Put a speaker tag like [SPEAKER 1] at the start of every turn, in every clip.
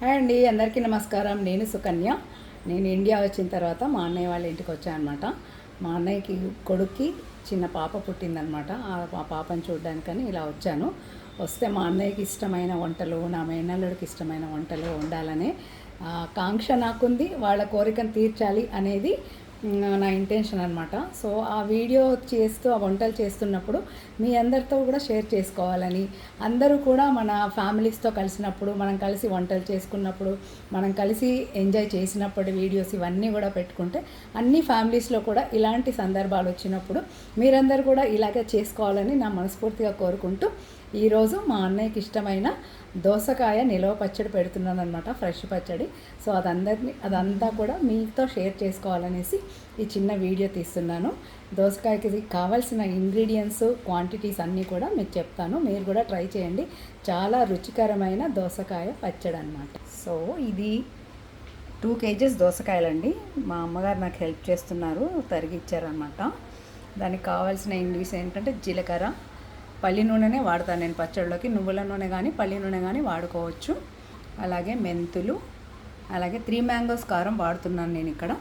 [SPEAKER 1] Hi అండి, అందరికీ నమస్కారం. నేను సుకన్య. నేను ఇండియా వచ్చిన తర్వాత మా అన్నయ్య వాళ్ళ ఇంటికి వచ్చాను అనమాట. మా అన్నయ్యకి కొడుక్కి చిన్న పాప పుట్టిందనమాట. ఆ పాపను చూడడానికని ఇలా వచ్చాను. వస్తే మా అన్నయ్యకి ఇష్టమైన వంటలు, నా మేనల్లుడికి ఇష్టమైన వంటలు వండాలనే కాంక్ష నాకుంది. వాళ్ళ కోరికను తీర్చాలి అనేది నా ఇంటెన్షన్ అనమాట. సో ఆ వీడియో చేస్తూ ఆ వంటలు చేస్తున్నప్పుడు మీ అందరితో కూడా షేర్ చేసుకోవాలని, అందరూ కూడా మన ఫ్యామిలీస్తో కలిసినప్పుడు, మనం కలిసి వంటలు చేసుకున్నప్పుడు, మనం కలిసి ఎంజాయ్ చేసినప్పుడు వీడియోస్ ఇవన్నీ కూడా పెట్టుకుంటే అన్ని ఫ్యామిలీస్లో కూడా ఇలాంటి సందర్భాలు వచ్చినప్పుడు మీరందరూ కూడా ఇలాగే చేసుకోవాలని నా మనస్ఫూర్తిగా కోరుకుంటూ ఈరోజు మా అన్నయ్యకి ఇష్టమైన దోసకాయ నిలవ పచ్చడి పెడుతున్నాను అనమాట, ఫ్రెష్ పచ్చడి. సో అదంతా కూడా మీతో షేర్ చేసుకోవాలనేసి ఈ చిన్న వీడియో తీస్తున్నాను. దోసకాయకి కావాల్సిన ఇంగ్రీడియంట్స్, క్వాంటిటీస్ అన్నీ కూడా మీకు చెప్తాను. మీరు కూడా ట్రై చేయండి. చాలా రుచికరమైన దోసకాయ పచ్చడి అనమాట. సో ఇది 2 kgs దోసకాయలండి. మా అమ్మగారు నాకు హెల్ప్ చేస్తున్నారు, తరిగిచ్చారనమాట. దానికి కావాల్సిన ఇంగ్రీడియంట్స్ ఏంటంటే జీలకర్ర, పల్లి నూనెనే వాడతాను నేను పచ్చడిలోకి. నువ్వుల నూనె కానీ పల్లి నూనె కానీ వాడుకోవచ్చు. అలాగే మెంతులు, అలాగే 3 మ్యాంగోస్ కారం వాడుతున్నాను నేను ఇక్కడ.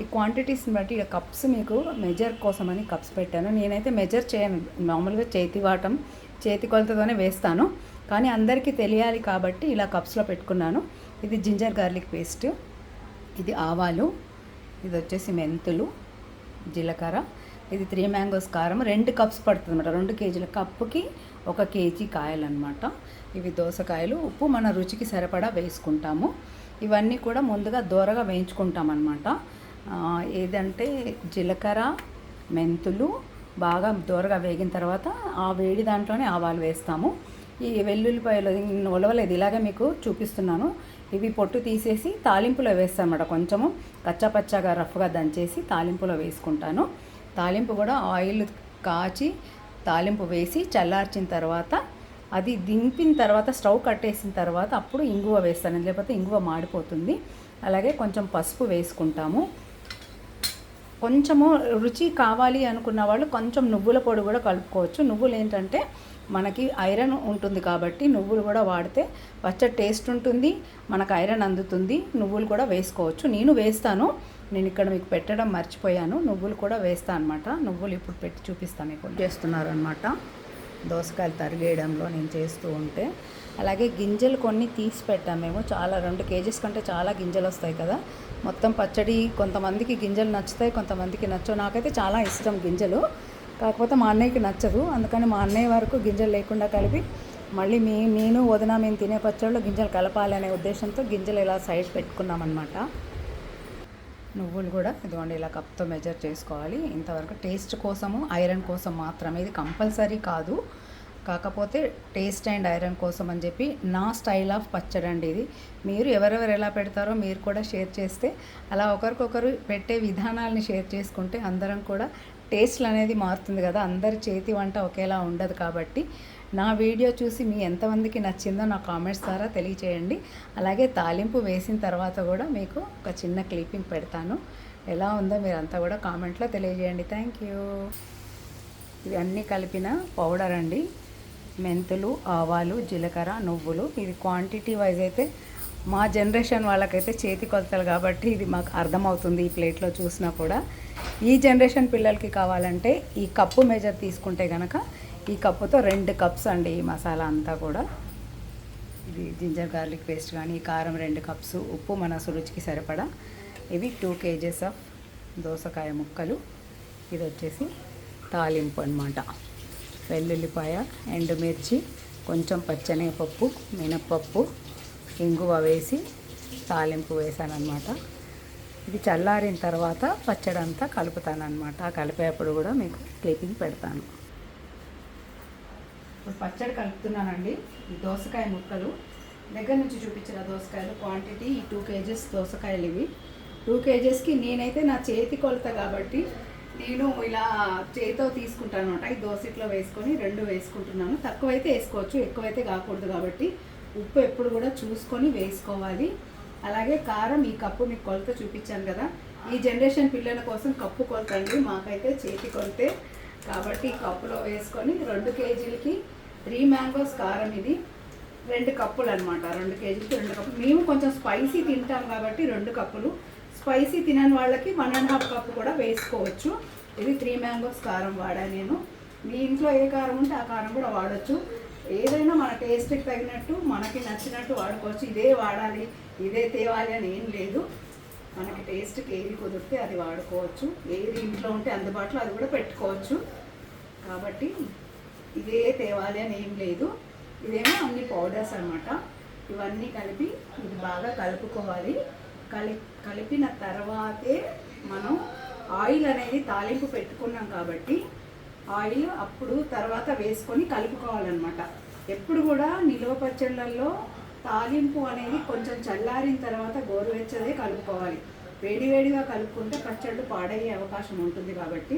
[SPEAKER 1] ఈ క్వాంటిటీస్ని బట్టి ఇక్కడ కప్స్ మీకు మెజర్ కోసమని కప్స్ పెట్టాను. నేనైతే మెజర్ చేయను, మామూలుగా చేతి కొలతతోనే వేస్తాను. కానీ అందరికీ తెలియాలి కాబట్టి ఇలా కప్స్లో పెట్టుకున్నాను. ఇది జింజర్ గార్లిక్ పేస్ట్, ఇది ఆవాలు, ఇది వచ్చేసి మెంతులు, జీలకర్ర, ఇది 3 మ్యాంగోస్ కారం. 2 కప్స్ పడుతుంది అనమాట. 2 kgల కప్పుకి 1 kg కాయలన్నమాట. ఇవి దోసకాయలు. ఉప్పు మన రుచికి సరిపడా వేసుకుంటాము. ఇవన్నీ కూడా ముందుగా దోరగా వేయించుకుంటాం అన్నమాట. ఏదంటే జీలకర్ర, మెంతులు బాగా దోరగా వేగిన తర్వాత ఆ వేడి దాంట్లోనే ఆవాలు వేస్తాము. ఈ వెల్లుల్లిపాయలు ఉలవలేదు, ఇలాగే మీకు చూపిస్తున్నాను. ఇవి పొట్టు తీసేసి తాలింపులో వేస్తాను అన్నమాట. కొంచెము కచ్చాపచ్చాగా రఫ్గా దంచేసి తాలింపులో వేసుకుంటాను. తాలింపు కూడా ఆయిల్ కాచి తాలింపు వేసి చల్లార్చిన తర్వాత, అది దింపిన తర్వాత స్టవ్ కట్టేసిన తర్వాత అప్పుడు ఇంగువ వేస్తాను, లేకపోతే ఇంగువ మాడిపోతుంది. అలాగే కొంచెం పసుపు వేసుకుంటాము. కొంచెము రుచి కావాలి అనుకున్న వాళ్ళు కొంచెం నువ్వుల పొడి కూడా కలుపుకోవచ్చు. నువ్వులు ఏంటంటే మనకి ఐరన్ ఉంటుంది కాబట్టి నువ్వులు కూడా వాడితే పచ్చడి టేస్ట్ ఉంటుంది, మనకు ఐరన్ అందుతుంది. నువ్వులు కూడా వేసుకోవచ్చు. నేను వేస్తాను. నేను ఇక్కడ మీకు పెట్టడం మర్చిపోయాను. నువ్వులు కూడా వేస్తాను అనమాట. నువ్వులు ఇప్పుడు పెట్టి చూపిస్తాను మీకు. చేస్తున్నారు అనమాట దోసకాయలు తరిగేయడంలో నేను చేస్తూ ఉంటే. అలాగే గింజలు కొన్ని తీసి పెట్టాము మేము. చాలా 2 kgs కంటే చాలా గింజలు వస్తాయి కదా. మొత్తం పచ్చడి కొంతమందికి గింజలు నచ్చుతాయి, కొంతమందికి నచ్చవు. నాకైతే చాలా ఇష్టం గింజలు, కాకపోతే మా అన్నయ్యకి నచ్చదు. అందుకని మా అన్నయ్య వరకు గింజలు లేకుండా కలిపి మళ్ళీ నేను వదిన మేము తినే పచ్చడిలో గింజలు కలపాలనే ఉద్దేశంతో గింజలు ఇలా సైడ్ పెట్టుకున్నామన్నమాట. నువ్వులు కూడా ఇదిగోండి ఇలా కప్తో మెజర్ చేసుకోవాలి. ఇంతవరకు టేస్ట్ కోసము, ఐరన్ కోసం మాత్రమే, ఇది కంపల్సరీ కాదు. కాకపోతే టేస్ట్ అండ్ ఐరన్ కోసం అని చెప్పి నా స్టైల్ ఆఫ్ పచ్చడి అండి ఇది. మీరు ఎవరెవరు ఎలా పెడతారో మీరు కూడా షేర్ చేస్తే, అలా ఒకరికొకరు పెట్టే విధానాలని షేర్ చేసుకుంటే అందరం కూడా టేస్ట్లు అనేది మారుతుంది కదా. అందరి చేతి వంట ఒకేలా ఉండదు కాబట్టి నా వీడియో చూసి మీ ఎంతమందికి నచ్చిందో నా కామెంట్స్ ద్వారా తెలియచేయండి. అలాగే తాలింపు వేసిన తర్వాత కూడా మీకు ఒక చిన్న క్లిప్పింగ్ పెడతాను. ఎలా ఉందో మీరంతా కూడా కామెంట్లో తెలియజేయండి. Thank you. ఇవి అన్నీ కలిపిన పౌడర్ అండి. మెంతులు, ఆవాలు, జీలకర్ర, నువ్వులు. ఇది క్వాంటిటీ వైజ్ అయితే మా జనరేషన్ వాళ్ళకైతే చేతి కొలతలు కాబట్టి ఇది మాకు అర్థమవుతుంది ఈ ప్లేట్లో చూసినా కూడా. ఈ జనరేషన్ పిల్లలకి కావాలంటే ఈ కప్పు మెజర్ తీసుకుంటే కనుక ఈ కప్పుతో 2 కప్స్ అండి ఈ మసాలా అంతా కూడా. ఇది జింజర్ గార్లిక్ పేస్ట్ కానీ, ఈ కారం 2 కప్స్, ఉప్పు మన రుచికి సరిపడా. ఇవి 2 kgs ఆఫ్ దోసకాయ ముక్కలు. ఇది వచ్చేసి తాలింపు అన్నమాట. వెల్లుల్లిపాయ, ఎండుమిర్చి, కొంచెం పచ్చనగపప్పు, మినప్పప్పు, ఇంగువ వేసి తాలింపు వేసానమాట. ఇది చల్లారిన తర్వాత పచ్చడి అంతా కలుపుతానమాట. కలిపేటప్పుడు కూడా మీకు క్లిప్పింగ్ పెడతాను. ఇప్పుడు పచ్చడి కలుపుతున్నానండి. ఈ దోసకాయ ముక్కలు దగ్గర నుంచి చూపించిన దోసకాయలు క్వాంటిటీ ఈ 2 kgs దోసకాయలు. ఇవి 2 kgsకి నేనైతే నా చేతి కొలత కాబట్టి నేను ఇలా చేతితో తీసుకుంటాను అనమాట. ఈ దోసట్లో వేసుకొని 2 వేసుకుంటున్నాను. తక్కువైతే వేసుకోవచ్చు, ఎక్కువైతే కాకూడదు కాబట్టి ఉప్పు ఎప్పుడు కూడా చూసుకొని వేసుకోవాలి. అలాగే కారం ఈ కప్పు మీకు కొలత చూపించాను కదా. ఈ జనరేషన్ పిల్లల కోసం కప్పు కొలత అండి, మాకైతే చేతి కొలతే కాబట్టి ఈ కప్పులో వేసుకొని 2 kgలకి 3 మ్యాంగోస్ కారం. ఇది 2 కప్పులు అనమాట. 2 కేజీలకి 2 కప్పులు. మేము కొంచెం స్పైసీ తింటాం కాబట్టి 2 కప్పులు. స్పైసీ తినని వాళ్ళకి 1.5 కప్పు కూడా వేసుకోవచ్చు. ఇది 3 మ్యాంగోస్ కారం వాడా నేను. మీ ఇంట్లో ఏ కారం ఉంటే ఆ కారం కూడా వాడచ్చు. ఏదైనా మన టేస్ట్కి తగినట్టు మనకి నచ్చినట్టు వాడుకోవచ్చు. ఇదే వాడాలి ఇదే తేవాలి అని ఏం లేదు. మనకి టేస్ట్కి ఏది కుదిరితే అది వాడుకోవచ్చు. ఏది ఇంట్లో ఉంటే అందుబాటులో అది కూడా పెట్టుకోవచ్చు. కాబట్టి ఇదే తేవాలి అని ఏం లేదు. ఇదేమో అన్ని పౌడర్స్ అనమాట. ఇవన్నీ కలిపి ఇది బాగా కలుపుకోవాలి. కలిపిన తర్వాతే మనం ఆయిల్ అనేది తాలింపు పెట్టుకున్నాం కాబట్టి ఆయిల్ అప్పుడు తర్వాత వేసుకొని కలుపుకోవాలన్నమాట. ఎప్పుడు కూడా నిలువ పచ్చళ్ళల్లో తాలింపు అనేది కొంచెం చల్లారిన తర్వాత గోరువెచ్చదే కలుపుకోవాలి. వేడివేడిగా కలుపుకుంటే పచ్చళ్ళు పాడయ్యే అవకాశం ఉంటుంది కాబట్టి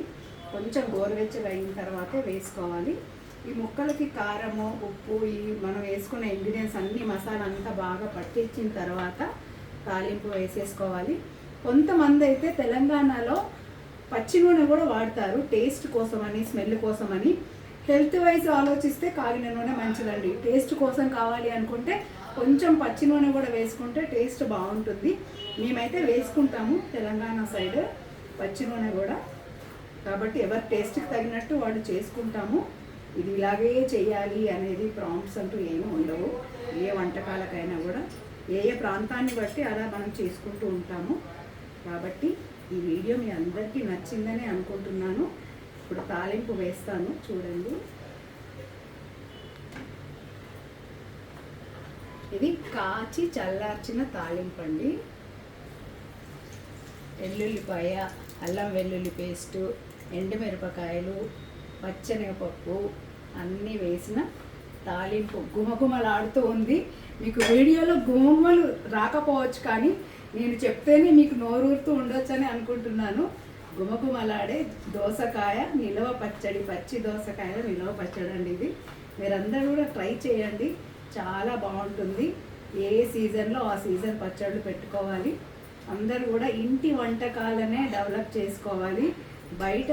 [SPEAKER 1] కొంచెం గోరువెచ్చగా అయిన తర్వాతే వేసుకోవాలి. ఈ ముక్కలకి కారము ఉప్పు ఈ మనం వేసుకున్న ఇంగ్రీడియంట్స్ అన్ని మసాలా అంతా బాగా పట్టించిన తర్వాత తాలింపు వేసేసుకోవాలి. కొంతమంది అయితే తెలంగాణలో పచ్చి నూనె కూడా వాడతారు టేస్ట్ కోసమని స్మెల్ కోసమని. హెల్త్ వైజ్ ఆలోచిస్తే కాగిన నూనె మంచిదండి. టేస్ట్ కోసం కావాలి అనుకుంటే కొంచెం పచ్చి నూనె కూడా వేసుకుంటే టేస్ట్ బాగుంటుంది. మేమైతే వేసుకుంటాము తెలంగాణ సైడ్ పచ్చి నూనె కూడా. కాబట్టి ఎవరి టేస్ట్కి తగినట్టు వాళ్ళు చేసుకుంటాము. ఇది ఇలాగే చేయాలి అనేది ప్రాంప్ట్స్ అంటూ ఏమీ ఉండవు. ఏ వంటకాలకైనా కూడా ఏ ప్రాంతాన్ని బట్టి అలా మనం చేసుకుంటూ ఉంటాము. కాబట్టి ఈ వీడియో మీ అందరికీ నచ్చిందని అనుకుంటున్నాను. ఇప్పుడు తాలింపు వేస్తాను చూడండి. ఇది కాచి చల్లార్చిన తాలింపు అండి. ఎల్లుల్లిపాయ, అల్లం వెల్లుల్లి పేస్టు, ఎండుమిరపకాయలు, పచ్చనగపప్పు అన్నీ వేసిన తాలింపు గుమగుమలాడుతూ ఉంది. మీకు వీడియోలో గుమగుమలు రాకపోవచ్చు కానీ నేను చెప్తేనే మీకు నోరూరుతూ ఉండొచ్చని అనుకుంటున్నాను. గుమగుమలాడే దోసకాయ నిలవ పచ్చడి, పచ్చి దోసకాయల నిలవ పచ్చడి అండి ఇది. మీరందరూ కూడా ట్రై చేయండి, చాలా బాగుంటుంది. ఏ సీజన్లో ఆ సీజన్ పచ్చళ్ళు పెట్టుకోవాలి. అందరూ కూడా ఇంటి వంటకాలనే డెవలప్ చేసుకోవాలి. బయట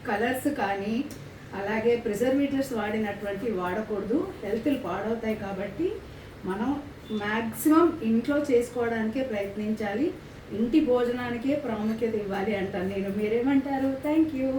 [SPEAKER 1] కలర్స్ కానీ అలాగే ప్రిజర్వేటివ్స్ వాడినటువంటి వాడకూడదు. హెల్త్లు పాడవుతాయి కాబట్టి మనం మ్యాక్సిమం ఇంట్లో చేసుకోవడానికే ప్రయత్నించాలి. ఇంటి భోజనానికే ప్రాముఖ్యత ఇవ్వాలి అంటాను నేను. మీరేమంటారు? Thank you.